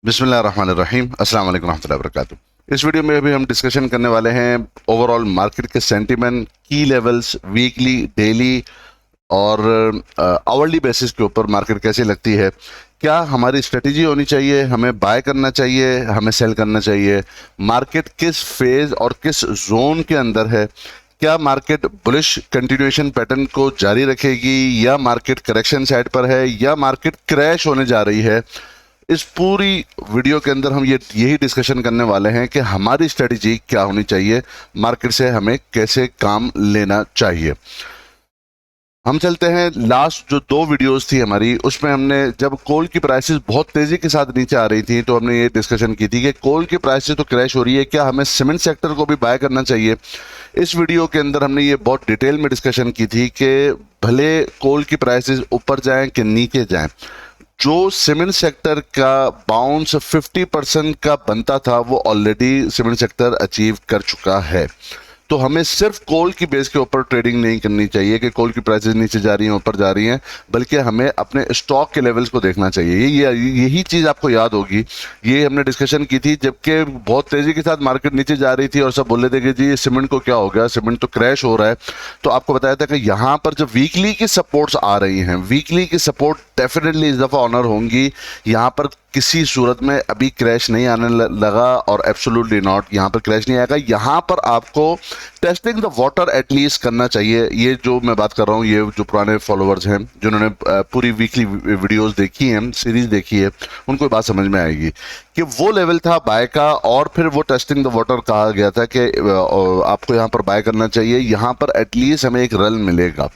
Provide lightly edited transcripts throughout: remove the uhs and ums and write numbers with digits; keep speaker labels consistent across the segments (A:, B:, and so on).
A: बिस्मिल्लाहिर्रहमानिर्रहीम अस्सलाम वालेकुम रहमतुल्लाहि वबरकातुहू। इस वीडियो में अभी हम डिस्कशन करने वाले हैं ओवरऑल मार्केट के सेंटीमेंट, की लेवल्स, वीकली, डेली और आवरली बेसिस के ऊपर मार्केट कैसे लगती है, क्या हमारी स्ट्रेटेजी होनी चाहिए, हमें बाय करना चाहिए, हमें सेल करना चाहिए, मार्केट किस फेज और किस जोन के अंदर है, क्या मार्केट बुलिश कंटिन्यूएशन पैटर्न को जारी रखेगी या मार्केट करेक्शन साइड पर है या मार्केट क्रैश होने जा रही है। इस पूरी वीडियो के अंदर हम यही डिस्कशन करने वाले हैं कि हमारी स्ट्रेटजी क्या होनी चाहिए, मार्केट से हमें कैसे काम लेना चाहिए। हम चलते हैं लास्ट जो 2 वीडियोस थी हमारी, उसमें हमने जब कोल की प्राइसेस बहुत तेजी के साथ नीचे आ रही थी तो हमने ये डिस्कशन की थी कि कोल की प्राइसेस तो क्रैश हो रही है, क्या हमें सीमेंट सेक्टर को भी बाय करना चाहिए। इस वीडियो के अंदर हमने ये बहुत डिटेल में डिस्कशन की थी कि भले कोल की प्राइसेस ऊपर जाएं कि नीचे जाएं, जो सीमेंट सेक्टर का बाउंस 50% का बनता था वो ऑलरेडी सीमेंट सेक्टर अचीव कर चुका है। तो हमें सिर्फ कोल की बेस के ऊपर ट्रेडिंग नहीं करनी चाहिए कि कोल की प्राइसेस नीचे जा रही हैं ऊपर जा रही हैं, बल्कि हमें अपने स्टॉक के लेवल्स को देखना चाहिए। यही चीज़ आपको याद होगी, ये हमने डिस्कशन की थी जबकि बहुत तेज़ी के साथ मार्केट नीचे जा रही थी और सब बोल रहे थे कि जी सीमेंट को क्या हो गया, सीमेंट तो क्रैश हो रहा है। तो आपको बताया था कि यहाँ पर जब वीकली की सपोर्ट्स आ रही हैं, वीकली की सपोर्ट डेफिनेटली इस दफ़ा ऑनर होंगी। यहाँ पर किसी सूरत में अभी क्रैश नहीं आने लगा और एब्सोल्युटली नॉट, यहाँ पर क्रैश नहीं आएगा। यहाँ पर आपको टेस्टिंग द वाटर एटलीस्ट करना चाहिए। ये जो मैं बात कर रहा हूँ, ये जो पुराने फॉलोअर्स हैं जिन्होंने पूरी वीकली वीडियोस देखी हैं, सीरीज देखी है, उनको ये बात समझ में आएगी कि वो लेवल था बाय का और फिर वो टेस्टिंग द वाटर कहा गया था कि आपको यहाँ पर बाय करना चाहिए, यहाँ पर एटलीस्ट हमें एक रन मिलेगा।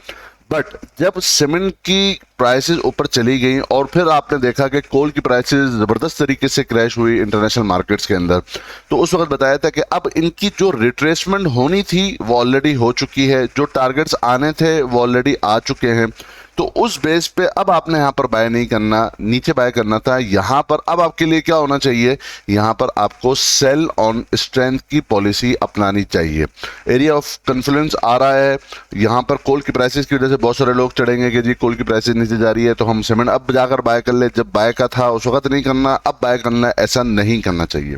A: बट जब सीमेंट की प्राइसेस ऊपर चली गई और फिर आपने देखा कि कोल की प्राइसेस ज़बरदस्त तरीके से क्रैश हुई इंटरनेशनल मार्केट्स के अंदर, तो उस वक्त बताया था कि अब इनकी जो रिट्रेसमेंट होनी थी वो ऑलरेडी हो चुकी है, जो टारगेट्स आने थे वो ऑलरेडी आ चुके हैं। तो उस बेस पे अब आपने यहाँ पर बाय नहीं करना, नीचे बाय करना था। यहाँ पर अब आपके लिए क्या होना चाहिए, यहाँ पर आपको सेल ऑन स्ट्रेंथ की पॉलिसी अपनानी चाहिए। एरिया ऑफ कॉन्फ्लुएंस आ रहा है, यहाँ पर कोल की प्राइसेस की वजह से बहुत सारे लोग चढ़ेंगे कि जी कोल की प्राइसेस नीचे जा रही है तो हम सीमेंट अब जाकर बाय कर ले। जब बाय का था उस वक्त नहीं करना, अब बाय करना है, ऐसा नहीं करना चाहिए।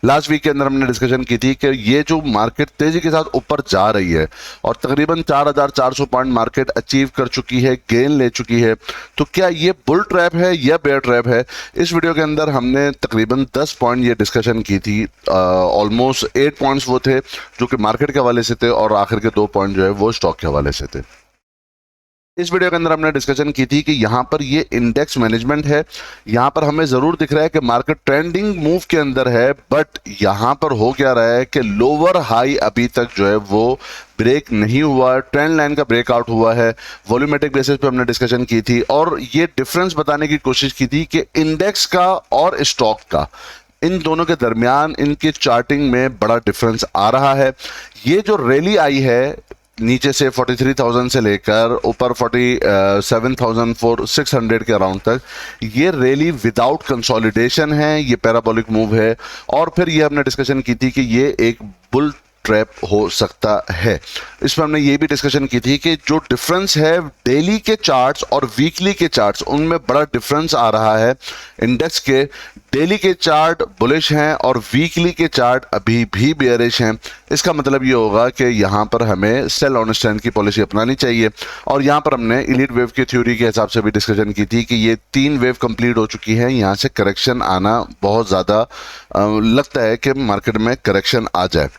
A: लास्ट वीक के अंदर हमने डिस्कशन की थी कि ये जो मार्केट तेजी के साथ ऊपर जा रही है और तकरीबन 4400 पॉइंट मार्केट अचीव कर चुकी है, गेन ले चुकी है, तो क्या ये बुल ट्रैप है या बेयर ट्रैप है। इस वीडियो के अंदर हमने तकरीबन 10 पॉइंट ये डिस्कशन की थी। ऑलमोस्ट 8 पॉइंट्स वो थे जो कि मार्केट के हवाले से थे और आखिर के 2 पॉइंट जो है वो स्टॉक के हवाले से थे। इस वीडियो के अंदर हमने डिस्कशन की थी कि यहाँ पर ये इंडेक्स मैनेजमेंट है, यहाँ पर हमें जरूर दिख रहा है कि मार्केट ट्रेंडिंग मूव के अंदर है, बट यहाँ पर हो क्या रहा है कि लोअर हाई अभी तक जो है वो ब्रेक नहीं हुआ, ट्रेंड लाइन का ब्रेकआउट हुआ है। वॉल्यूमेट्रिक बेसिस पे हमने डिस्कशन की थी और ये डिफरेंस बताने की कोशिश की थी कि इंडेक्स का और स्टॉक का, इन दोनों के दरमियान इनकी चार्टिंग में बड़ा डिफरेंस आ रहा है। ये जो रैली आई है नीचे से 43,000 से लेकर ऊपर 47,600 के अराउंड तक, ये रैली विदाउट कंसोलिडेशन है, ये पैराबोलिक मूव है। और फिर ये हमने डिस्कशन की थी कि ये एक बुल ट्रैप हो सकता है। इसमें हमने ये भी डिस्कशन की थी कि जो डिफरेंस है डेली के चार्ट्स और वीकली के चार्ट्स, उनमें बड़ा डिफरेंस आ रहा है। इंडेक्स के डेली के चार्ट बुलिश हैं और वीकली के चार्ट अभी भी बेयरिश हैं। इसका मतलब ये होगा कि यहाँ पर हमें सेल ऑन स्ट्रेंथ की पॉलिसी अपनानी चाहिए। और यहाँ पर हमने इलीट वेव की थ्योरी के हिसाब से भी डिस्कशन की थी कि ये 3 वेव कंप्लीट हो चुकी है, यहाँ से करेक्शन आना बहुत ज़्यादा लगता है कि मार्केट में करेक्शन आ जाए।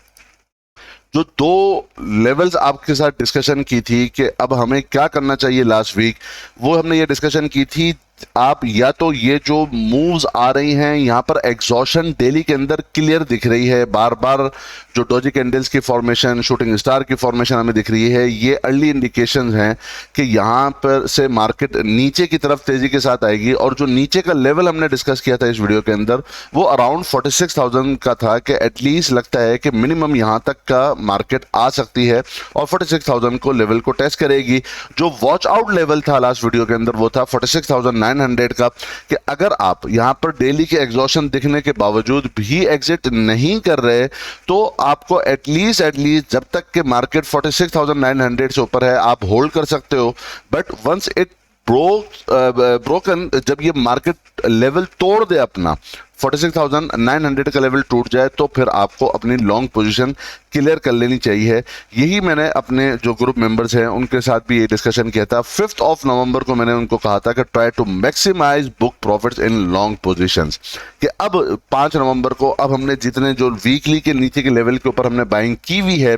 A: जो 2 लेवल्स आपके साथ डिस्कशन की थी कि अब हमें क्या करना चाहिए लास्ट वीक, वो हमने ये डिस्कशन की थी। आप या तो ये जो मूव्स आ रही हैं यहाँ पर एग्जॉशन डेली के अंदर क्लियर दिख रही है, बार बार जो डॉजी कैंडल्स की फॉर्मेशन, शूटिंग स्टार की फॉर्मेशन हमें दिख रही है, ये अर्ली इंडिकेशंस हैं कि यहाँ पर से मार्केट नीचे की तरफ तेजी के साथ आएगी। और जो नीचे का लेवल हमने डिस्कस किया था इस वीडियो के अंदर, वो अराउंड 46,000 का था कि एटलीस्ट लगता है कि मिनिमम यहाँ तक का मार्केट आ सकती है और 46,000 को लेवल को टेस्ट करेगी। जो वॉच आउट लेवल था लास्ट वीडियो के अंदर वो था 46,900 का, कि अगर आप यहाँ पर डेली के एग्जॉशन दिखने के बावजूद भी एग्जिट नहीं कर रहे तो आपको एटलीस्ट जब तक कि मार्केट 46,900 से ऊपर है आप होल्ड कर सकते हो। बट वंस इट ब्रोकन, जब ये मार्केट लेवल तोड़ दे अपना 46,900 का लेवल टूट जाए तो फिर आपको अपनी लॉन्ग पोजीशन क्लियर कर लेनी चाहिए। यही मैंने अपने जो ग्रुप मेंबर्स हैं उनके साथ भी ये डिस्कशन किया था। 5 नवंबर को मैंने उनको कहा था कि try to maximize book profits in long positions, कि अब 5 नवंबर को अब हमने जितने जो वीकली के नीचे के लेवल के ऊपर हमने बाइंग की हुई है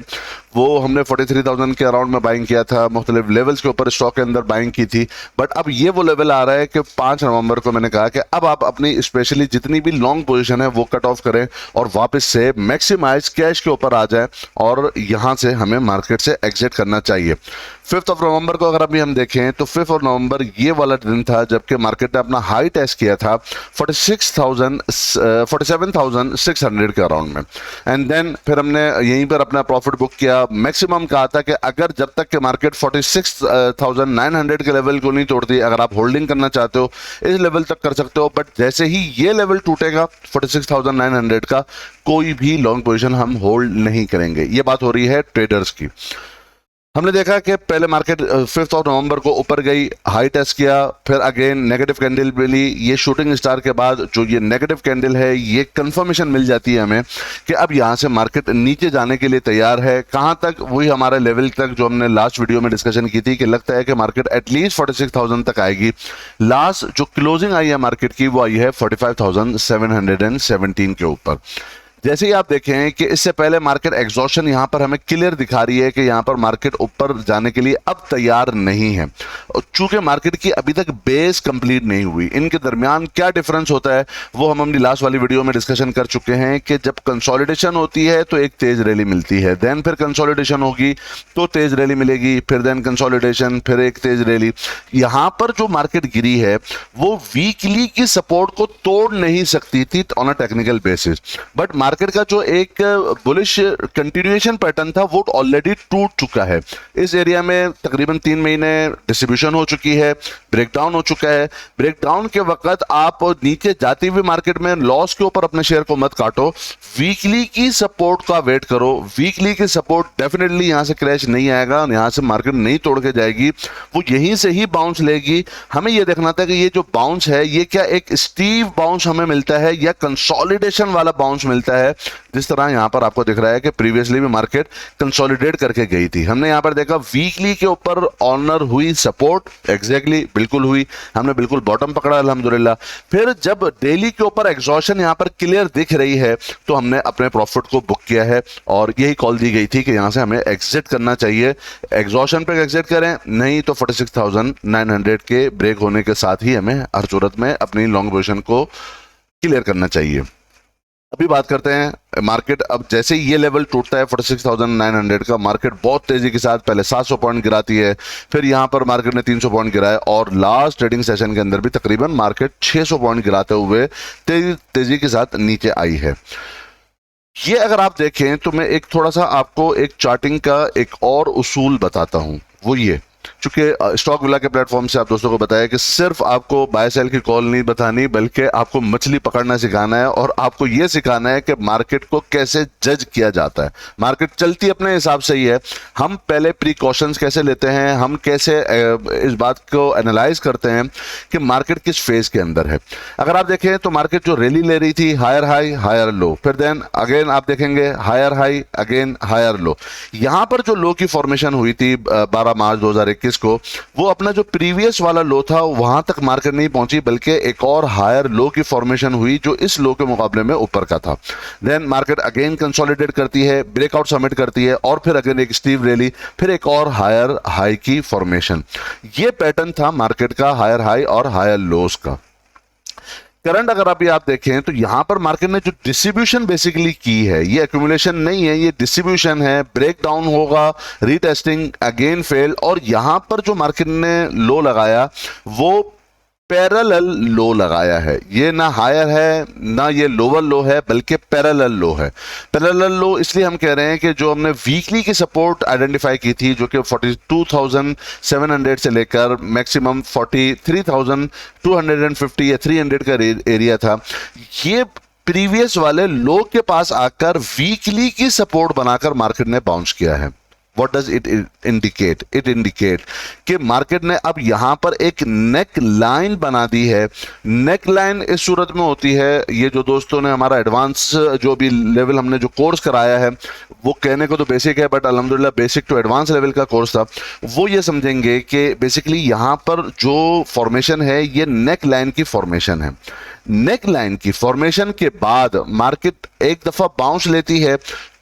A: वो हमने 43,000 के अराउंड में बाइंग किया था, मुख्तलिफ लेवल्स के ऊपर स्टॉक के अंदर बाइंग की थी। बट अब ये वो लेवल आ रहा है कि 5 नवंबर को मैंने कहा कि अब आप अपनी स्पेशली जितनी भी लॉन्ग पोजीशन है वो कट ऑफ करें और वापस से मैक्सिमाइज कैश के ऊपर आ जाए और यहां से हमें मार्केट से एग्जिट करना चाहिए। 5 नवंबर को अगर अभी हम देखें तो 5 नवंबर ये वाला दिन था जबकि मार्केट ने अपना हाई टेस्ट किया था 47,600 के अराउंड में, एंड देन फिर हमने यहीं पर अपना प्रॉफिट बुक किया। मैक्सिमम कहा था कि अगर जब तक के मार्केट 46,900 के लेवल को नहीं तोड़ती, अगर आप होल्डिंग करना चाहते हो इस लेवल तक कर सकते हो, बट जैसे ही ये लेवल टूटेगा 46,900 का, कोई भी लॉन्ग पोजीशन हम होल्ड नहीं करेंगे। ये बात हो रही है ट्रेडर्स की। हमने देखा कि पहले मार्केट 5 नवंबर को ऊपर गई, हाई टेस्ट किया, फिर अगेन नेगेटिव कैंडल मिली। ये शूटिंग स्टार के बाद जो ये नेगेटिव कैंडल है ये कंफर्मेशन मिल जाती है हमें कि अब यहाँ से मार्केट नीचे जाने के लिए तैयार है। कहाँ तक? वही हमारे लेवल तक जो हमने लास्ट वीडियो में डिस्कशन की थी कि लगता है कि मार्केट एटलीस्ट 46,000 तक आएगी। लास्ट जो क्लोजिंग आई है मार्केट की वो आई है 45,717 के ऊपर। जैसे ही आप देखें कि इससे पहले मार्केट एग्जॉशन यहां पर हमें क्लियर दिखा रही है कि यहां पर मार्केट ऊपर जाने के लिए अब तैयार नहीं है। चूंकि मार्केट की अभी तक बेस कंप्लीट नहीं हुई, इनके दरमियान क्या डिफरेंस होता है वो हम अपनी लास्ट वाली वीडियो में डिस्कशन कर चुके हैं कि जब कंसोलिडेशन होती है तो एक तेज रैली मिलती है, देन फिर कंसोलिडेशन होगी तो तेज रैली मिलेगी, फिर देन कंसोलिडेशन, फिर एक तेज रैली। यहां पर जो मार्केट गिरी है वो वीकली की सपोर्ट को तोड़ नहीं सकती थी on a technical basis, but market का जो एक बुलिश कंटिन्यूएशन पैटर्न था वो ऑलरेडी टूट चुका है। इस एरिया में तकरीबन 3 महीने डिस्ट्रीब्यूशन हो चुकी है, ब्रेकडाउन हो चुका है। ब्रेकडाउन के वक्त आप नीचे जाती हुई मार्केट में लॉस के ऊपर अपने शेयर को मत काटो, वीकली की सपोर्ट का वेट करो। वीकली की सपोर्ट डेफिनेटली यहां से क्रैश नहीं आएगा, यहां से मार्केट नहीं तोड़ के जाएगी, वो यहीं से ही बाउंस लेगी। हमें यह देखना था कि ये जो बाउंस है ये क्या एक स्टीव बाउंस हमें मिलता है या कंसोलिडेशन वाला बाउंस मिलता है। जिस तरह यहां पर आपको दिख रहा है कि प्रीवियसली भी मार्केट कंसोलिडेट करके गई थी। हमने यहां पर देखा वीकली के ऊपर ऑनर हुई सपोर्ट, एग्जैक्टली बिल्कुल हुई, हमने बिल्कुल बॉटम पकड़ा अल्हम्दुलिल्लाह। फिर जब डेली के ऊपर एग्जॉशन यहां पर क्लियर दिख रही है तो हमने अपने प्रॉफिट को बुक किया है और यही कॉल दी गई थी कि यहां से हमें एग्जिट करना चाहिए। एग्जॉशन पे एग्जिट करें, नहीं तो 46,900 के ब्रेक होने के साथ ही हमें हर सूरत में अपनी लॉन्ग पोजीशन को क्लियर करना चाहिए। अभी बात करते हैं मार्केट। अब जैसे ही ये लेवल टूटता है 46,900 का, मार्केट बहुत तेजी के साथ पहले 700 पॉइंट गिराती है, फिर यहां पर मार्केट ने 300 पॉइंट गिराए और लास्ट ट्रेडिंग सेशन के अंदर भी तकरीबन मार्केट 600 पॉइंट गिराते हुए तेजी के साथ नीचे आई है। ये अगर आप देखें तो मैं एक थोड़ा सा आपको एक चार्टिंग का एक और उसूल बताता हूं, वो ये, चूंकि स्टॉक विला के प्लेटफॉर्म से आप दोस्तों को बताया कि सिर्फ आपको बाय सेल की कॉल नहीं बतानी बल्कि आपको मछली पकड़ना सिखाना है और आपको यह सिखाना है कि मार्केट को कैसे जज किया जाता है। मार्केट चलती अपने हिसाब से ही है, हम पहले प्रिकॉशंस कैसे लेते हैं, हम कैसे इस बात को एनालाइज करते हैं कि मार्केट किस फेज के अंदर है। अगर आप देखें तो मार्केट जो रैली ले रही थी, हायर हाई हायर लो, फिर देन अगेन आप देखेंगे higher high again higher low. यहां पर जो लो की फॉर्मेशन हुई थी 12 मार्च 2021 को, वो अपना जो प्रीवियस वाला लो था वहां तक मार्केट नहीं पहुंची बल्कि एक और हायर लो की फॉर्मेशन हुई जो इस लो के मुकाबले में ऊपर का था। देन मार्केट अगेन कंसोलिडेट करती है, ब्रेकआउट सबमिट करती है और फिर अगेन एक स्टीव रैली, फिर एक और हायर हाई की फॉर्मेशन। ये पैटर्न था मार्केट का हायर हाई और हायर लोस का। करंट अगर अभी आप देखें तो यहां पर मार्केट ने जो डिस्ट्रीब्यूशन बेसिकली की है, ये एक्यूमुलेशन नहीं है, ये डिस्ट्रीब्यूशन है। ब्रेकडाउन होगा, रीटेस्टिंग, अगेन फेल, और यहां पर जो मार्केट ने लो लगाया वो पैरेलल लो लगाया है। ये ना हायर है ना ये लोअर लो है बल्कि पैरेलल लो है। पैरेलल लो इसलिए हम कह रहे हैं कि जो हमने वीकली की सपोर्ट आइडेंटिफाई की थी जो कि 42,700 से लेकर मैक्सिमम 43,250 या 300 का एरिया था, ये प्रीवियस वाले लो के पास आकर वीकली की सपोर्ट बनाकर मार्केट ने बाउंस किया है। What does it indicate? It indicate कि मार्केट ने अब यहां पर एक नेक लाइन बना दी है। नेक लाइन इस सूरत में होती है, ये जो दोस्तों ने हमारा एडवांस जो भी लेवल हमने जो कोर्स कराया है, वो कहने को तो बेसिक है बट अल्हम्दुलिल्लाह बेसिक टू एडवांस लेवल का कोर्स था, वो ये समझेंगे कि बेसिकली यहां पर जो फॉर्मेशन है ये नेक लाइन की फॉर्मेशन है। नेक लाइन की फॉर्मेशन के बाद मार्केट एक दफा बाउंस लेती है,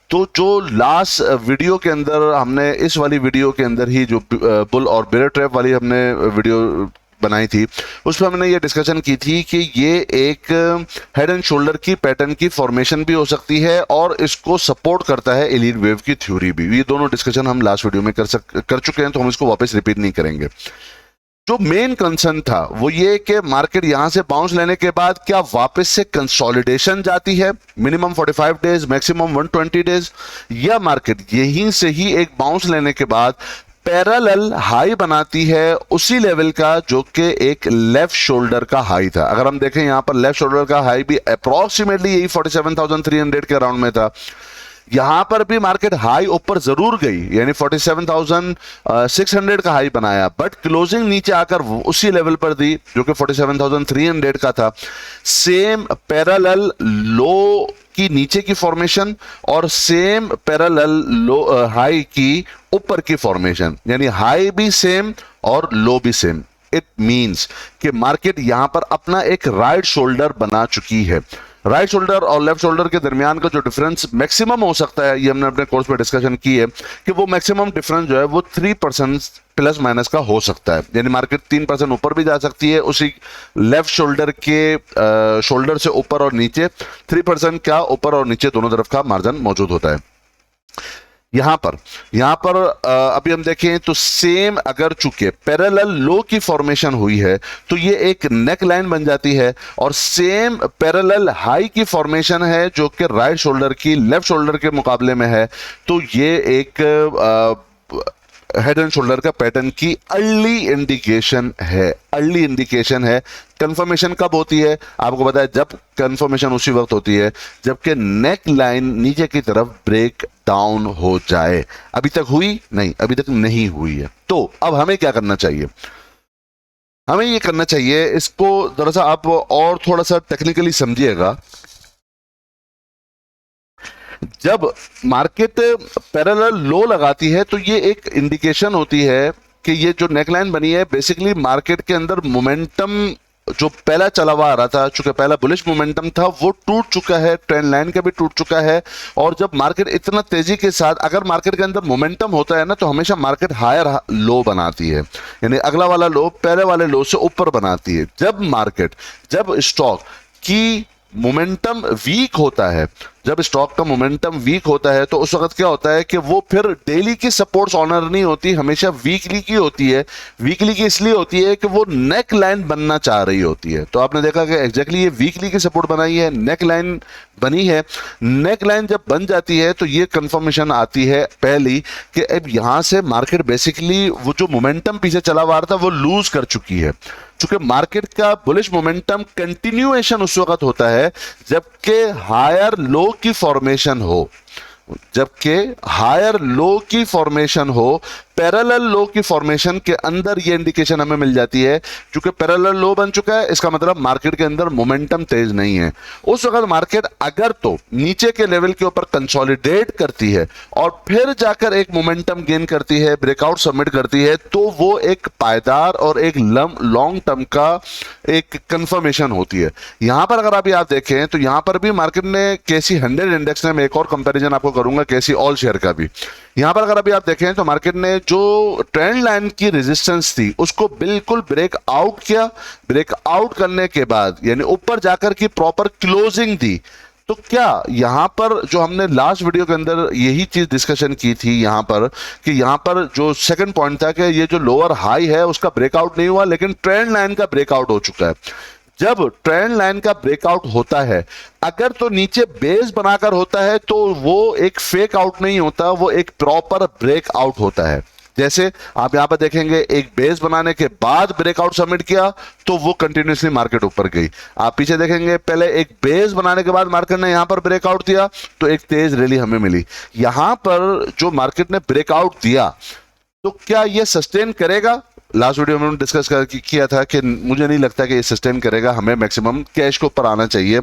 A: तो जो लास्ट वीडियो के अंदर हमने, इस वाली वीडियो के अंदर ही जो बुल और बेयर ट्रैप वाली हमने वीडियो बनाई थी, उसमें हमने ये डिस्कशन की थी कि ये एक हेड एंड शोल्डर की पैटर्न की फॉर्मेशन भी हो सकती है और इसको सपोर्ट करता है एलीट वेव की थ्योरी भी। ये दोनों डिस्कशन हम लास्ट वीडियो में कर चुके हैं, तो हम इसको वापस रिपीट नहीं करेंगे। जो मेन कंसर्न था वो ये कि मार्केट यहां से बाउंस लेने के बाद क्या वापस से कंसोलिडेशन जाती है मिनिमम 45 डेज मैक्सिमम 120 डेज, या मार्केट यहीं से ही एक बाउंस लेने के बाद पैरेलल हाई बनाती है उसी लेवल का जो कि एक लेफ्ट शोल्डर का हाई था। अगर हम देखें यहां पर लेफ्ट शोल्डर का हाई भी अप्रोक्सीमेटली यही 47,300 के अराउंड में था। यहां पर भी मार्केट हाई ऊपर जरूर गई, यानी 47,600 का हाई बनाया, बट क्लोजिंग नीचे आकर उसी लेवल पर दी जो कि 47,300 का था। सेम पैरेलल लो की नीचे की फॉर्मेशन और सेम पैरेलल लो हाई की ऊपर की फॉर्मेशन, यानी हाई भी सेम और लो भी सेम। इट मींस कि मार्केट यहां पर अपना एक राइट शोल्डर बना चुकी है। राइट शोल्डर और लेफ्ट शोल्डर के दरमियान का जो डिफरेंस मैक्सिमम हो सकता है, ये हमने अपने कोर्स में डिस्कशन की है कि वो मैक्सिमम डिफरेंस जो है वो 3% प्लस माइनस का हो सकता है, यानी मार्केट 3% ऊपर भी जा सकती है उसी लेफ्ट शोल्डर के शोल्डर से ऊपर और नीचे 3% का ऊपर और नीचे दोनों तरफ का मार्जिन मौजूद होता है। यहां पर अभी हम देखें तो सेम, अगर चूंकि पैरेलल लो की फॉर्मेशन हुई है तो ये एक नेक लाइन बन जाती है, और सेम पैरेलल हाई की फॉर्मेशन है जो कि राइट शोल्डर की लेफ्ट शोल्डर के मुकाबले में है, तो ये एक हेड एंड शोल्डर का पैटर्न की अर्ली इंडिकेशन है। अर्ली इंडिकेशन है। कंफर्मेशन कब होती है? आपको पता है, जब कंफर्मेशन उसी वक्त होती है जबकि नेक लाइन नीचे की तरफ ब्रेक डाउन हो जाए। अभी तक हुई नहीं, अभी तक नहीं हुई है। तो अब हमें क्या करना चाहिए? हमें ये करना चाहिए, इसको जरा सा आप और थोड़ा सा टेक्निकली समझिएगा। जब मार्केट पैरेलल लो लगाती है तो ये एक इंडिकेशन होती है कि ये जो नेकलाइन बनी है बेसिकली मार्केट के अंदर मोमेंटम जो पहला चला हुआ आ रहा था, चूंकि पहला बुलिश मोमेंटम था वो टूट चुका है, ट्रेंड लाइन का भी टूट चुका है। और जब मार्केट इतना तेजी के साथ, अगर मार्केट के अंदर मोमेंटम होता है ना, तो हमेशा मार्केट हायर लो बनाती है, यानी अगला वाला लो पहले वाले लो से ऊपर बनाती है। जब स्टॉक की मोमेंटम वीक होता है, जब स्टॉक का मोमेंटम वीक होता है तो उस वक्त क्या होता है कि वो फिर डेली की सपोर्ट्स ऑनर नहीं होती, हमेशा वीकली की होती है। वीकली की इसलिए होती है कि वो नेक लाइन बनना चाह रही होती है। तो आपने देखा कि एग्जैक्टली ये वीकली की सपोर्ट बनाई है, नेक लाइन बनी है। नेक लाइन जब बन जाती है तो ये कंफर्मेशन आती है पहली कि अब यहां से मार्केट बेसिकली वो जो मोमेंटम पीछे चला हुआ था वो लूज कर चुकी है। चूंकि मार्केट का बुलिश मोमेंटम कंटिन्यूएशन उस वक्त होता है जबकि हायर लो की फॉर्मेशन हो, जबकि हायर लो की फॉर्मेशन हो। पैरेलल लो की फॉर्मेशन के अंदर ये इंडिकेशन हमें मिल जाती है, क्योंकि पैरेलल लो बन चुका है, इसका मतलब मार्केट के अंदर मोमेंटम तेज नहीं है। उस वक्त मार्केट अगर तो नीचे के लेवल के ऊपर कंसोलिडेट करती है और फिर जाकर एक मोमेंटम गेन करती है, ब्रेकआउट सबमिट करती है, तो वो एक पायदार और एक लॉन्ग टर्म का एक कंफर्मेशन होती है। यहां पर अगर अभी आप देखें तो यहां पर भी मार्केट ने केसी 100 इंडेक्स में, मैं एक और कंपैरिजन आपको करूंगा केसी ऑल शेयर का भी, यहां पर अगर अभी आप देखें तो मार्केट ने जो ट्रेंड लाइन की रेजिस्टेंस थी उसको बिल्कुल ब्रेकआउट किया। ब्रेकआउट करने के बाद यानी ऊपर जाकर की प्रॉपर क्लोजिंग दी। तो क्या यहां पर जो हमने लास्ट वीडियो के अंदर यही चीज डिस्कशन की थी यहां पर, कि यहां पर जो सेकंड पॉइंट था कि ये जो लोअर हाई है उसका ब्रेकआउट नहीं हुआ, लेकिन ट्रेंड लाइन का ब्रेकआउट हो चुका है। जब ट्रेंड लाइन का ब्रेकआउट होता है, अगर तो नीचे बेस बनाकर होता है तो वो एक फेक आउट नहीं होता, वो एक प्रॉपर ब्रेकआउट होता है। जैसे आप यहां पर देखेंगे एक बेस बनाने के बाद ब्रेकआउट सबमिट किया तो वो कंटिन्यूसली मार्केट ऊपर गई। आप पीछे देखेंगे पहले एक बेस बनाने के बाद मार्केट ने यहां पर ब्रेकआउट दिया तो एक तेज रैली हमें मिली। यहां पर जो मार्केट ने ब्रेकआउट दिया तो क्या ये सस्टेन करेगा? लास्ट वीडियो में हमने डिस्कस किया था कि मुझे नहीं लगता कि ये सस्टेन करेगा, हमें मैक्सिमम कैश के ऊपर आना चाहिए।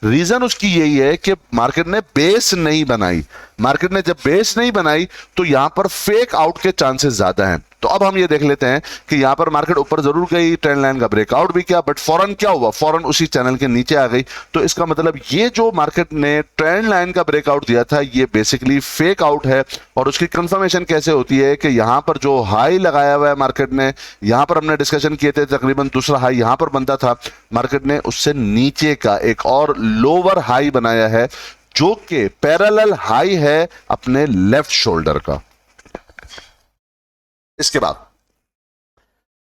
A: रीजन उसकी यही है कि मार्केट ने बेस नहीं बनाई। मार्केट ने जब बेस नहीं बनाई तो यहां पर फेक आउट के चांसेस ज्यादा हैं। तो अब हम ये देख लेते हैं कि यहां पर मार्केट ऊपर जरूर गई, ट्रेंड लाइन का ब्रेकआउट भी किया, बट फौरन क्या हुआ, फौरन उसी चैनल के नीचे आ गई। तो इसका मतलब ये जो मार्केट ने ट्रेंड लाइन का ब्रेकआउट दिया था ये बेसिकली फेक आउट है। और उसकी कंफर्मेशन कैसे होती है कि यहां पर जो हाई लगाया हुआ है मार्केट ने, यहां पर हमने डिस्कशन किए थे तकरीबन दूसरा हाई यहां पर बनता था, मार्केट ने उससे नीचे का एक और लोअर हाई बनाया है जो कि पैरेलल हाई है अपने लेफ्ट शोल्डर का। इसके बाद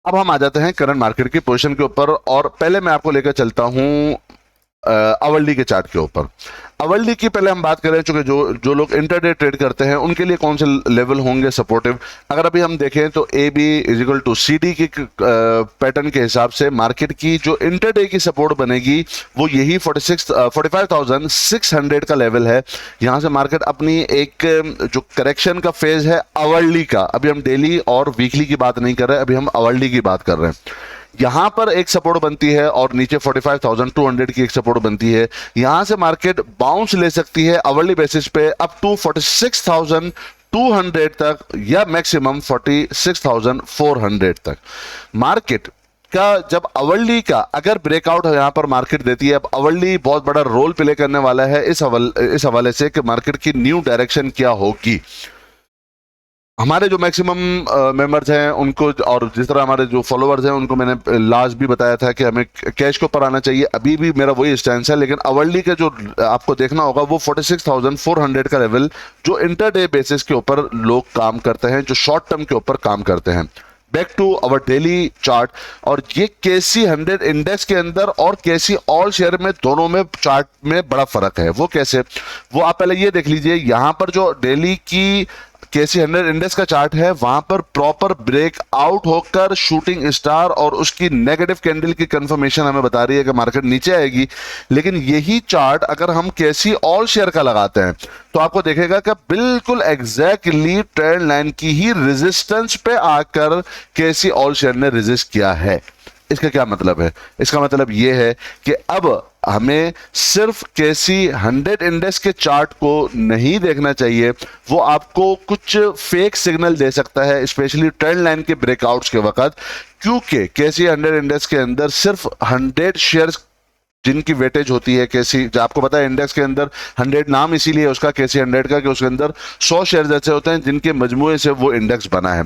A: अब हम आ जाते हैं करंट मार्केट की पोजीशन के ऊपर, और पहले मैं आपको लेकर चलता हूं आवरली के चार्ट के ऊपर। आवरली की पहले हम बात करें, चूंकि जो लोग इंटरडे ट्रेड करते हैं उनके लिए कौन से लेवल होंगे सपोर्टिव। अगर अभी हम देखें तो A B is equal to C D की पैटर्न के हिसाब से मार्केट की जो इंटरडे की सपोर्ट बनेगी वो यही 45,600 का लेवल है। यहां से मार्केट अपनी एक जो करेक्शन का फेज है आवरली का, अभी हम डेली और वीकली की बात नहीं कर रहे, अभी हम आवरली की बात कर रहे हैं, यहां पर एक सपोर्ट बनती है और नीचे 45,200 की एक सपोर्ट बनती है। यहां से मार्केट बाउंस ले सकती है आवरली बेसिस पे अप टू 46,200 तक या मैक्सिमम 46,400 तक। मार्केट का जब आवरली का अगर ब्रेकआउट यहां पर मार्केट देती है, अब आवरली बहुत बड़ा रोल प्ले करने वाला है इस हवाले से कि मार्केट की न्यू डायरेक्शन क्या होगी। हमारे जो मैक्सिमम मेंबर्स हैं उनको, और जिस तरह हमारे जो फॉलोअर्स हैं उनको मैंने लास्ट भी बताया था कि हमें कैश के ऊपर आना चाहिए, अभी भी मेरा वही स्टैंस है। लेकिन आवरली का जो आपको देखना होगा वो 46,400 का लेवल जो इंटरडे बेसिस के ऊपर लोग काम करते हैं, जो शॉर्ट टर्म के ऊपर काम करते हैं। Back to our daily chart, और ये केसी 100 इंडेक्स के अंदर और केसी ऑल शेयर में दोनों में चार्ट में बड़ा फर्क है। वो कैसे, वो आप पहले ये देख लीजिए। यहां पर जो डेली की केसी 100 इंडेक्स का चार्ट है वहां पर प्रॉपर ब्रेक आउट होकर शूटिंग स्टार और उसकी नेगेटिव कैंडल की कंफर्मेशन हमें बता रही है कि मार्केट नीचे आएगी। लेकिन यही चार्ट अगर हम केसी ऑल शेयर का लगाते हैं तो आपको देखेगा कि बिल्कुल एग्जैक्टली ट्रेंड लाइन की ही रेजिस्टेंस पे आकर केसी ऑल शेयर ने रेजिस्ट किया है। इसका क्या मतलब है? इसका मतलब यह है कि अब हमें सिर्फ केसी 100 इंडेक्स के चार्ट को नहीं देखना चाहिए, वो आपको कुछ फेक सिग्नल दे सकता है, स्पेशली ट्रेंड लाइन के ब्रेकआउट्स के वक्त, क्योंकि केसी 100 इंडेक्स के अंदर सिर्फ 100 शेयर्स जिनकी वेटेज होती है केसी, जो आपको पता है इंडेक्स के अंदर 100 नाम इसीलिए उसका केसी 100 का कि उसके अंदर 100 शेयर ऐसे होते हैं जिनके मजमूए से वो इंडेक्स बना है।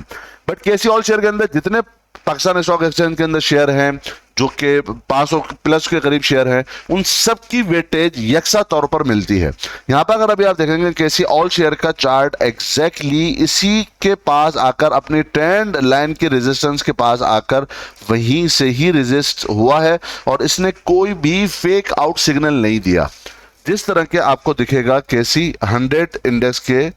A: बट केसी ऑल शेयर के अंदर जितने पाकिस्तान स्टॉक एक्सचेंज के अंदर शेयर हैं जो कि 500 प्लस के करीब शेयर हैं, उन सब की वेटेज यकसा तौर पर मिलती है। यहां पर अगर अभी आप देखेंगे केसी ऑल शेयर का चार्ट एग्जैक्टली इसी के पास आकर अपनी ट्रेंड लाइन की रेजिस्टेंस के पास आकर वहीं से ही रेजिस्ट हुआ है और इसने कोई भी फेक आउट सिग्नल नहीं दिया। जिस तरह के आपको दिखेगा केसी 100 इंडेक्स के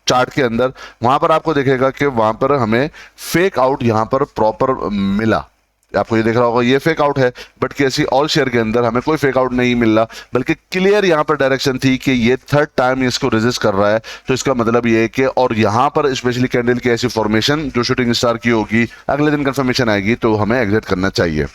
A: चार्ट के अंदर, वहां पर आपको दिखेगा कि वहां पर हमें फेक आउट यहां पर प्रॉपर मिला। आपको ये देख रहा होगा ये फेक आउट है, बट केसी ऑल शेयर के अंदर हमें कोई फेक आउट नहीं मिल रहा, बल्कि क्लियर यहां पर डायरेक्शन थी कि ये थर्ड टाइम इसको रेजिस्ट कर रहा है। तो इसका मतलब ये है कि, और यहां पर स्पेशली कैंडल की ऐसी फॉर्मेशन जो शूटिंग स्टार की होगी, अगले दिन कंफर्मेशन आएगी तो हमें एग्जिट करना चाहिए।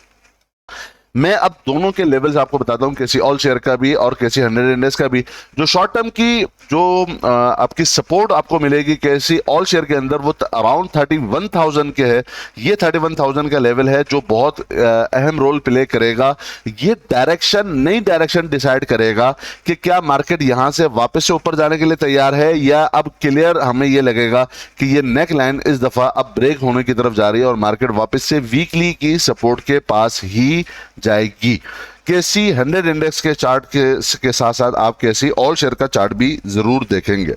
A: मैं अब दोनों के लेवल्स आपको बताता हूं, केसी ऑल शेयर का भी और केसी 100 इंडेक्स का भी। जो शॉर्ट टर्म की जो आपकी सपोर्ट आपको मिलेगी केसी ऑल शेयर के अंदर वो अराउंड 31,000 के है। ये 31,000 का लेवल है जो बहुत अहम रोल प्ले करेगा। ये डायरेक्शन, नई डायरेक्शन डिसाइड करेगा कि क्या मार्केट यहां से वापस से ऊपर जाने के लिए तैयार है या अब क्लियर हमें ये लगेगा कि ये नेक लाइन इस दफा अब ब्रेक होने की तरफ जा रही है और मार्केट वापस से वीकली की सपोर्ट के पास ही जाएगी। केसी 100 इंडेक्स के चार्ट के साथ साथ आप केसी ऑल शेयर का चार्ट भी जरूर देखेंगे।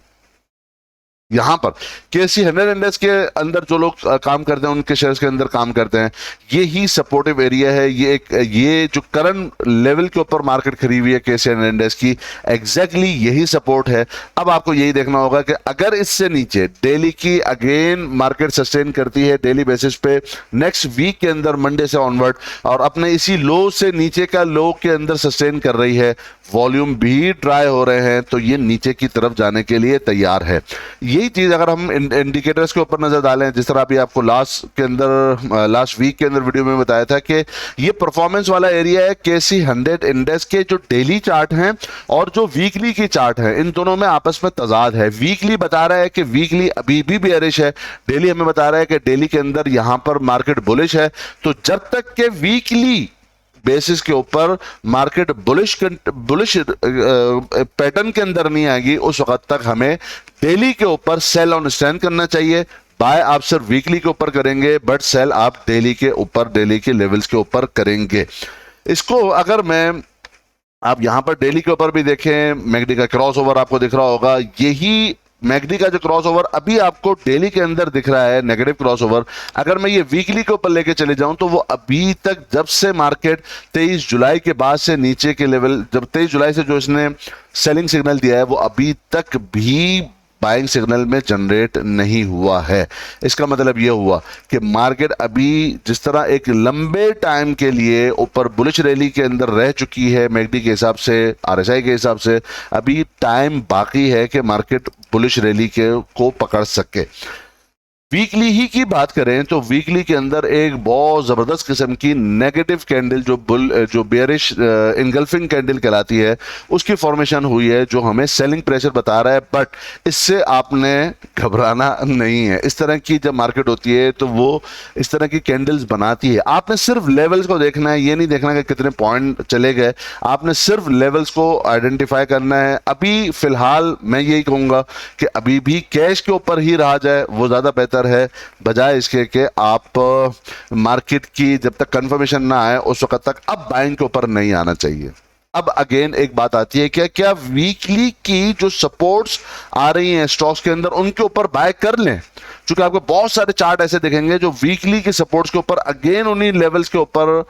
A: यहां पर KSE 100 इंडेक्स के अंदर जो लोग काम करते हैं, उनके शेयर्स के अंदर काम करते हैं, ये ही सपोर्टिव एरिया है। ये जो करंट लेवल के ऊपर मार्केट खड़ी हुई है KSE 100 इंडेक्स की, एग्जैक्टली यही सपोर्ट है। अब आपको यही देखना होगा कि अगर इससे नीचे डेली की अगेन मार्केट सस्टेन करती है डेली बेसिस पे नेक्स्ट वीक के अंदर मंडे से ऑनवर्ड, और अपने इसी लो से नीचे का लो के अंदर सस्टेन कर रही है, वॉल्यूम भी ड्राई हो रहे हैं, तो ये नीचे की तरफ जाने के लिए तैयार है। यही चीज अगर हम इंडिकेटर्स के ऊपर नजर डालें, जिस तरह अभी आपको लास्ट वीक के अंदर वीडियो में बताया था कि ये परफॉर्मेंस वाला एरिया है KSE 100 इंडेक्स के जो डेली चार्ट हैं और जो वीकली की चार्ट है, इन दोनों में आपस में तजाद है। वीकली बता रहा है कि वीकली अभी भी बेयरिश है, डेली हमें बता रहा है कि डेली के अंदर यहां पर मार्केट बुलिश है। तो जब तक के वीकली बेसिस के ऊपर मार्केट बुलिश पैटर्न के अंदर नहीं आएगी, उस वक्त तक हमें डेली के ऊपर सेल ऑन स्टैंड करना चाहिए। बाय आप सिर्फ वीकली के ऊपर करेंगे, बट सेल आप डेली के ऊपर, डेली के लेवल्स के ऊपर करेंगे। इसको अगर आप यहां पर डेली के ऊपर भी देखें, मैकडी का क्रॉसओवर आपको दिख रहा होगा, यही मैकडी का जो क्रॉसओवर अभी आपको डेली के अंदर दिख रहा है, नेगेटिव क्रॉसओवर, अगर मैं ये वीकली के ऊपर लेके चले जाऊं तो वो अभी तक, जब से मार्केट 23 जुलाई के बाद से नीचे के लेवल, जब 23 जुलाई से जो इसने सेलिंग सिग्नल दिया है, वो अभी तक भी बाइंग सिग्नल में जनरेट नहीं हुआ है। इसका मतलब यह हुआ कि मार्केट अभी जिस तरह एक लंबे टाइम के लिए ऊपर बुलिश रैली के अंदर रह चुकी है, मैकडी के हिसाब से, RSI के हिसाब से, अभी टाइम बाकी है कि मार्केट बुलिश रैली को पकड़ सके। वीकली ही की बात करें तो वीकली के अंदर एक बहुत जबरदस्त किस्म की नेगेटिव कैंडल जो बेयरिश इनगल्फिंग कैंडल कहलाती है, उसकी फॉर्मेशन हुई है, जो हमें सेलिंग प्रेशर बता रहा है। बट इससे आपने घबराना नहीं है। इस तरह की जब मार्केट होती है तो वो इस तरह की कैंडल्स बनाती है। आपने सिर्फ लेवल्स को देखना है, ये नहीं देखना कि कितने पॉइंट चले गए, आपने सिर्फ लेवल्स को आइडेंटिफाई करना है। अभी फिलहाल मैं यही कहूंगा कि अभी भी कैश के ऊपर ही रहा जाए, वो ज्यादा बेहतर है, बजाय इसके कि आप मार्केट की जब तक कंफर्मेशन ना आए उस वक्त तक अब बाइंग के ऊपर नहीं आना चाहिए। अब अगेन एक बात आती है, क्या वीकली की जो सपोर्ट्स आ रही हैं स्टॉक्स के अंदर, उनके ऊपर बाय कर लें? क्योंकि आपको बहुत सारे चार्ट ऐसे दिखेंगे जो वीकली के सपोर्ट्स के ऊपर अगेन उन्हीं लेवल्स के ऊपर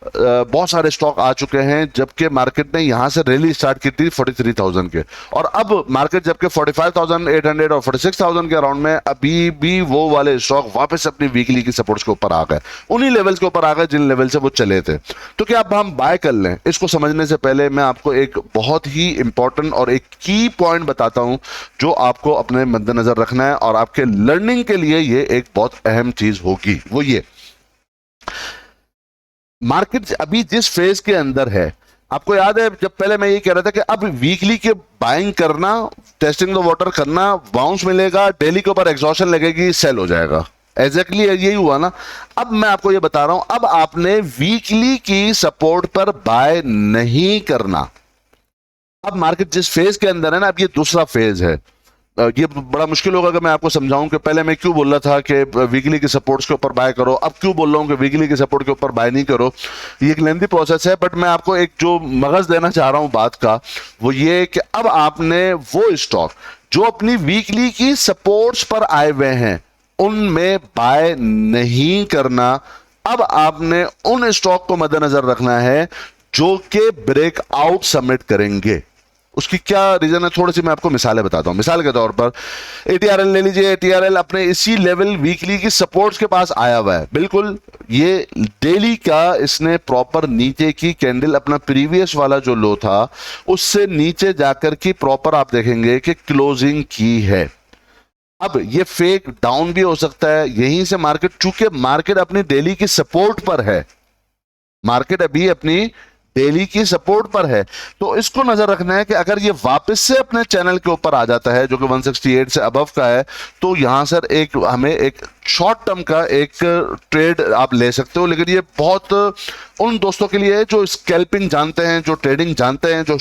A: बहुत सारे स्टॉक आ चुके हैं, जबकि मार्केट ने यहां से रैली स्टार्ट की थी 43,000 के, और अब मार्केट जबकि 45,800 और 46,000 के अराउंड में, अभी भी वो वाले स्टॉक वापस अपनी वीकली की सपोर्ट्स के ऊपर आ गए, उन्हीं लेवल्स के ऊपर आ गए जिन लेवल से वो चले थे। तो क्या अब हम बाय कर लें? इसको समझने से पहले मैं आपको एक बहुत ही इंपॉर्टेंट और एक की पॉइंट बताता हूं जो आपको अपने मद्देनजर रखना है, और आपके लर्निंग के लिए ये एक बहुत अहम चीज होगी। वो ये, मार्केट अभी जिस फेज के अंदर है, आपको याद है जब पहले मैं ये कह रहा था कि अब वीकली के बाइंग करना, टेस्टिंग द वाटर करना, बाउंस मिलेगा, डेली के ऊपर एग्जॉशन लगेगी, सेल हो जाएगा। एग्जैक्टली यही हुआ ना। अब मैं आपको ये बता रहा हूं, अब आपने वीकली की सपोर्ट पर बाय नहीं करना। अब मार्केट जिस फेज के अंदर है ना, अब ये दूसरा फेज है। ये बड़ा मुश्किल होगा कि मैं आपको समझाऊं कि पहले मैं क्यों बोल रहा था कि वीकली के सपोर्ट्स के ऊपर बाय करो, अब क्यों बोल रहा हूं कि वीकली के सपोर्ट के ऊपर बाय नहीं करो। ये एक लेंथी प्रोसेस है, बट मैं आपको एक जो मगज देना चाह रहा हूं बात का, वो ये कि अब आपने वो स्टॉक जो अपनी वीकली की सपोर्ट्स पर आए हुए हैं उनमें बाय नहीं करना। अब आपने उन स्टॉक को मद्देनजर रखना है जो कि ब्रेकआउट सबमिट करेंगे। उसकी क्या रीजन है, थोड़ी सी मैं आपको मिसालें बताता हूं। मिसाल के तौर पर ATRL ले लीजिए। ATRL अपने इसी लेवल वीकली की सपोर्ट्स के पास आया हुआ है, बिल्कुल ये डेली का इसने प्रॉपर नीचे की कैंडल, अपना प्रीवियस वाला जो लो था उससे नीचे जाकर की प्रॉपर आप देखेंगे कि क्लोजिंग की है। अब ये फेक डाउन भी हो सकता है, यहीं से मार्केट, चूंकि मार्केट अपनी डेली की सपोर्ट पर है, मार्केट अभी अपनी डेली की सपोर्ट पर है, तो इसको नजर रखना है कि अगर ये वापस से अपने चैनल के ऊपर आ जाता है जो कि 168 से अबव का है, तो यहां सर हमें एक शॉर्ट टर्म का एक ट्रेड आप ले सकते हो, लेकिन ये बहुत उन दोस्तों के लिए है जो स्कैल्पिंग जानते हैं, जो ट्रेडिंग जानते हैं, जो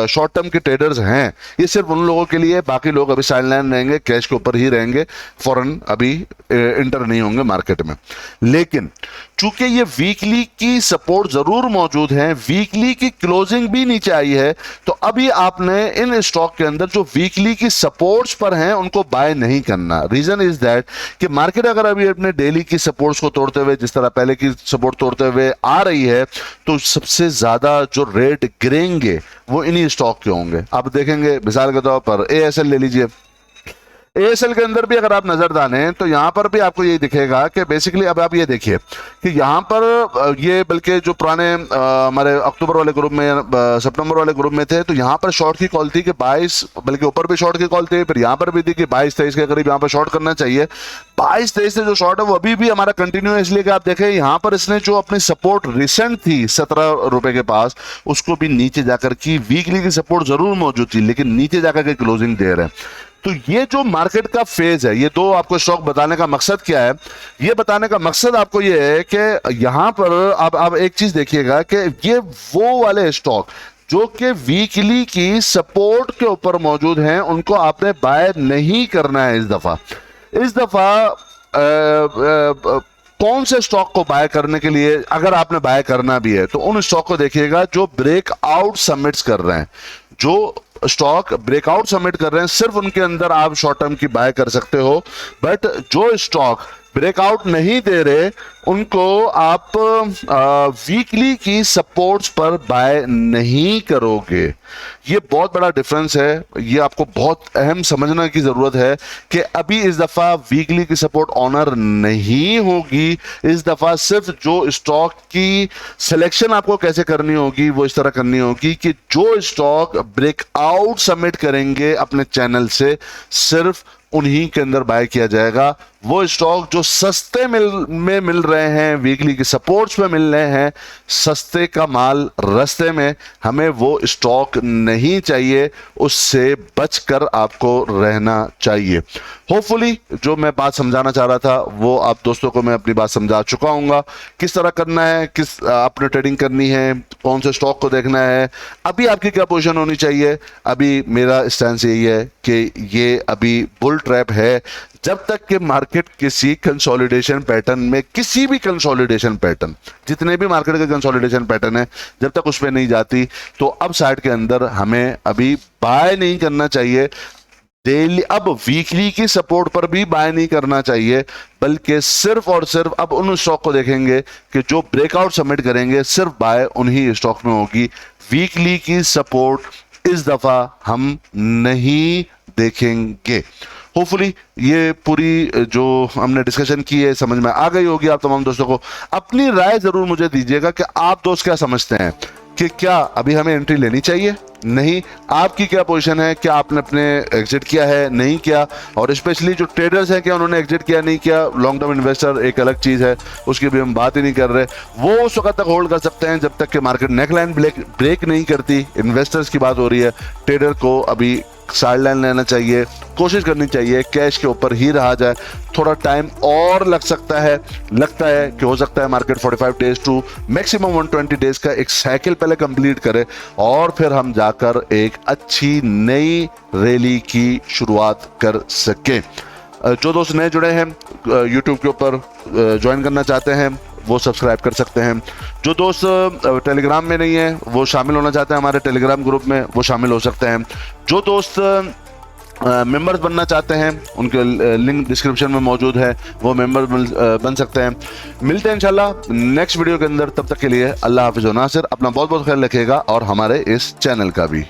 A: शॉर्ट टर्म के ट्रेडर्स हैं। ये सिर्फ उन लोगों के लिए, बाकी लोग अभी साइडलाइन रहेंगे, कैश के ऊपर ही रहेंगे, फौरन अभी इंटर नहीं होंगे मार्केट में। लेकिन चूंकि ये वीकली की सपोर्ट जरूर मौजूद है, वीकली की क्लोजिंग भी नीचे आई है, तो अभी आपने इन स्टॉक के अंदर जो वीकली की सपोर्ट्स पर हैं उनको बाय नहीं करना। रीजन इज दैट कि मार्केट अगर अभी अपने डेली की सपोर्ट्स को तोड़ते हुए, जिस तरह पहले की सपोर्ट तोड़ते हुए आ रही है, तो सबसे ज्यादा जो रेट गिरेंगे वो इन्हीं स्टॉक के होंगे। आप देखेंगे मिसाल के तौर पर एएसएल ले लीजिए। एएसएल के अंदर भी अगर आप नजर डालें तो यहां पर भी आपको यही दिखेगा कि बेसिकली अब आप ये देखिए कि यहां पर ये बल्कि जो पुराने हमारे अक्टूबर वाले ग्रुप में, सितंबर वाले ग्रुप में थे, तो यहां पर शॉर्ट की कॉल थी कि 22, बल्कि ऊपर भी शॉर्ट की कॉल थी, फिर यहां पर भी थी कि 22-23 के करीब यहां पर शॉर्ट करना चाहिए। 22-23 से जो शॉर्ट है वो अभी भी हमारा कंटिन्यू है, इसलिए कि आप देखें यहां पर इसने जो अपनी सपोर्ट रिसेंट थी 17 रुपए के पास, उसको भी नीचे जाकर की वीकली की सपोर्ट जरूर मौजूद थी, लेकिन नीचे जाकर के क्लोजिंग दे रहे हैं। तो ये जो मार्केट का फेज है, ये दो आपको स्टॉक बताने का मकसद क्या है? ये बताने का मकसद आपको ये है कि यहां पर आप एक चीज देखिएगा कि ये वो वाले स्टॉक जो कि वीकली की सपोर्ट के ऊपर मौजूद हैं, उनको आपने बाय नहीं करना है। इस दफा कौन से स्टॉक को बाय करने के लिए, अगर आपने बाय करना भी है तो उन स्टॉक को देखिएगा जो ब्रेकआउट सबमिट्स कर रहे हैं। जो स्टॉक ब्रेकआउट सबमिट कर रहे हैं सिर्फ उनके अंदर आप शॉर्ट टर्म की बाय कर सकते हो, बट जो स्टॉक ब्रेकआउट नहीं दे रहे उनको आप वीकली की सपोर्ट्स पर बाय नहीं करोगे। ये बहुत बड़ा डिफरेंस है, ये आपको बहुत अहम समझने की जरूरत है कि अभी इस दफा वीकली की सपोर्ट ऑनर नहीं होगी। इस दफा सिर्फ जो स्टॉक की सिलेक्शन आपको कैसे करनी होगी वो इस तरह करनी होगी कि जो स्टॉक ब्रेकआउट सबमिट करेंगे अपने चैनल से, सिर्फ उन्हीं के अंदर बाय किया जाएगा। वो स्टॉक जो सस्ते में मिल रहे हैं, वीकली की सपोर्ट्स में मिल रहे हैं, सस्ते का माल रस्ते में, हमें वो स्टॉक नहीं चाहिए, उससे बचकर आपको रहना चाहिए। होपफुली जो मैं बात समझाना चाह रहा था वो आप दोस्तों को मैं अपनी बात समझा चुका हूँगा। किस तरह करना है, किस आपने ट्रेडिंग करनी है, कौन से स्टॉक को देखना है, अभी आपकी क्या पोजीशन होनी चाहिए। अभी मेरा स्टैंस यही है कि ये अभी बुल ट्रैप है। जब तक कि मार्केट किसी कंसोलिडेशन पैटर्न में, किसी भी कंसोलिडेशन पैटर्न, जितने भी मार्केट के कंसोलिडेशन पैटर्न है, जब तक उस पर नहीं जाती तो अब साइड के अंदर हमें अभी बाय नहीं करना चाहिए। डेली अब वीकली की सपोर्ट पर भी बाय नहीं करना चाहिए, बल्कि सिर्फ और सिर्फ अब उन स्टॉक को देखेंगे कि जो ब्रेकआउट सबमिट करेंगे, सिर्फ बाय उन्हीं स्टॉक में होगी। वीकली की सपोर्ट इस दफा हम नहीं देखेंगे। होपफुली ये पूरी जो हमने डिस्कशन की है समझ में आ गई होगी आप तमाम दोस्तों को। अपनी राय जरूर मुझे दीजिएगा कि आप दोस्त क्या समझते हैं कि क्या अभी हमें एंट्री लेनी चाहिए, नहीं, आपकी क्या पोजीशन है, क्या आपने अपने एग्जिट किया है, नहीं किया, और स्पेशली जो ट्रेडर्स हैं क्या उन्होंने एग्जिट किया, नहीं किया। लॉन्ग टर्म इन्वेस्टर एक अलग चीज है, उसकी भी हम बात ही नहीं कर रहे। वो उस वक्त तक होल्ड कर सकते हैं जब तक कि मार्केट नेकलाइन ब्रेक नहीं करती। इन्वेस्टर्स की बात हो रही है, ट्रेडर को अभी साइडलाइन लेना चाहिए, कोशिश करनी चाहिए कैश के ऊपर ही रहा जाए। थोड़ा टाइम और लग सकता है, लगता है कि हो सकता है market 45 days to maximum 120 days का एक साइकिल पहले कंप्लीट करे और फिर हम जाकर एक अच्छी नई रैली की शुरुआत कर सके। जो दोस्त नए जुड़े हैं यूट्यूब के ऊपर ज्वाइन करना चाहते हैं वो सब्सक्राइब कर सकते हैं। जो दोस्त टेलीग्राम में नहीं है वो शामिल होना चाहते हैं हमारे टेलीग्राम ग्रुप में, वो शामिल हो सकते हैं। जो दोस्त मेंबर्स बनना चाहते हैं उनके लिंक डिस्क्रिप्शन में मौजूद है, वो मेंबर बन सकते हैं। मिलते हैं इंशाल्लाह नेक्स्ट वीडियो के अंदर, तब तक के लिए अल्लाह हाफिज़ व नासिर। अपना बहुत बहुत ख्याल रखिएगा और हमारे इस चैनल का भी।